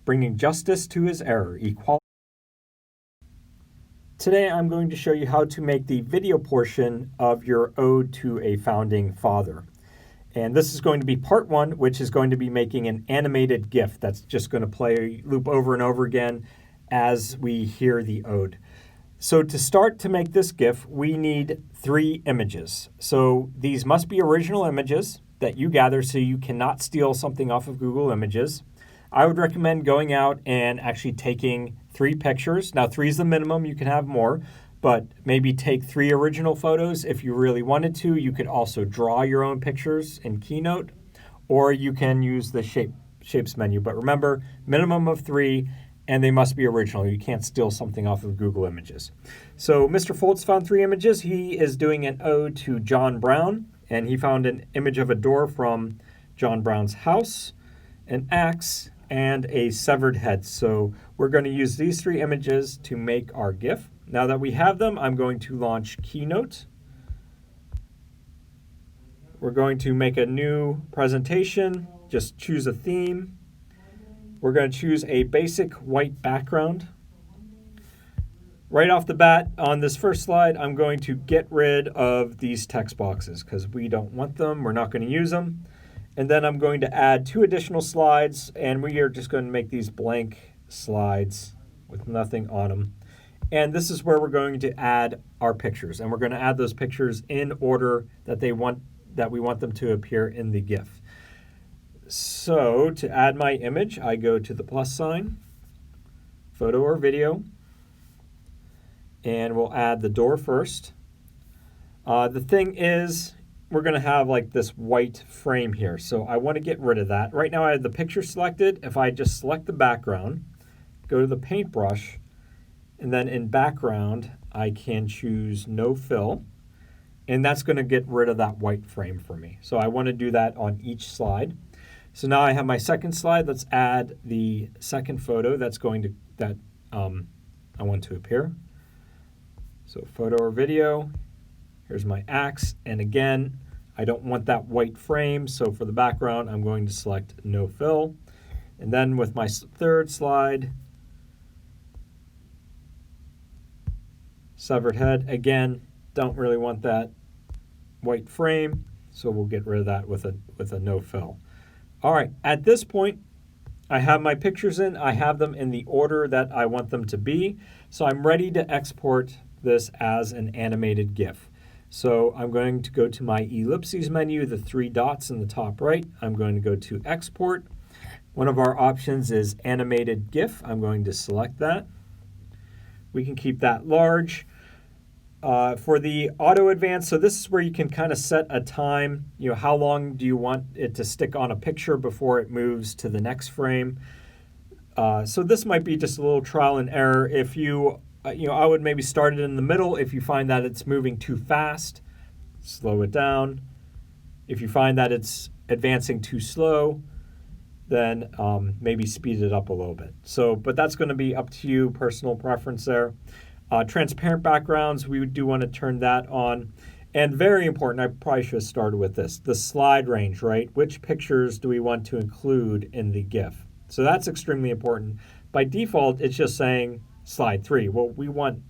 bringing justice to his error, equality. Today I'm going to show you how to make the video portion of your ode to a founding father. And this is going to be part one, which is going to be making an animated GIF that's just going to loop over and over again as we hear the ode. So to make this GIF, we need 3 images. So these must be original images that you gather, so you cannot steal something off of Google Images. I would recommend going out and actually taking 3 pictures. Now 3 is the minimum, you can have more, but maybe take 3 original photos if you really wanted to. You could also draw your own pictures in Keynote, or you can use the shapes menu. But remember, minimum of 3, and they must be original. You can't steal something off of Google Images. So Mr. Foltz found 3 images. He is doing an ode to John Brown, and he found an image of a door from John Brown's house, an axe, and a severed head. So we're going to use these 3 images to make our GIF. Now that we have them, I'm going to launch Keynote. We're going to make a new presentation, just choose a theme. We're going to choose a basic white background. Right off the bat, on this first slide, I'm going to get rid of these text boxes because we don't want them, we're not going to use them. And then I'm going to add 2 additional slides, and we are just going to make these blank slides with nothing on them. And this is where we're going to add our pictures, and we're going to add those pictures in order that we want them to appear in the GIF. So to add my image, I go to the plus sign, photo or video, and we'll add the door first. The thing is, we're going to have like this white frame here, so I want to get rid of that. Right now I have the picture selected. If I just select the background, go to the paintbrush, and then in background I can choose no fill, and that's going to get rid of that white frame for me. So I want to do that on each slide. So now I have my second slide. Let's add the second photo that I want to appear. So photo or video, here's my axe, and again, I don't want that white frame, so for the background, I'm going to select no fill. And then with my third slide, severed head, again, don't really want that white frame, so we'll get rid of that with a no fill. All right, at this point, I have my pictures in. I have them in the order that I want them to be, so I'm ready to export this as an animated GIF. So I'm going to go to my ellipses menu, the 3 dots in the top right. I'm going to go to export. One of our options is animated GIF. I'm going to select that. We can keep that large. For the auto advance, so this is where you can kind of set a time. How long do you want it to stick on a picture before it moves to the next frame? So this might be just a little trial and error. If I would maybe start it in the middle. If you find that it's moving too fast, slow it down. If you find that it's advancing too slow, then maybe speed it up a little bit. But that's going to be up to you, personal preference there. Transparent backgrounds, we do want to turn that on. And very important, I probably should have started with this, the slide range, right? Which pictures do we want to include in the GIF? So that's extremely important. By default, it's just saying slide 3. Well, we want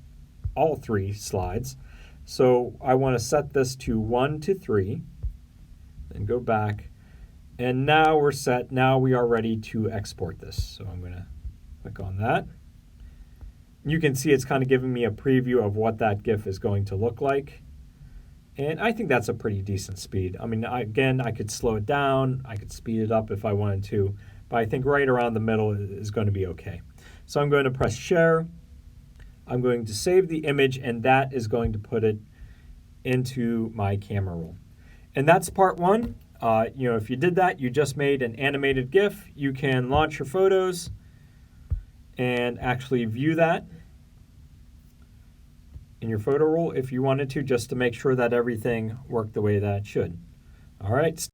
all 3 slides. So I want to set this to 1 to 3, then go back. And now we're set. Now we are ready to export this. So I'm going to click on that. You can see it's kind of giving me a preview of what that GIF is going to look like. And I think that's a pretty decent speed. I mean, again, I could slow it down. I could speed it up if I wanted to. But I think right around the middle is going to be okay. So I'm going to press share. I'm going to save the image, and that is going to put it into my camera roll. And that's part 1. If you did that, you just made an animated GIF. You can launch your photos and actually view that in your photo roll if you wanted to, just to make sure that everything worked the way that it should. All right.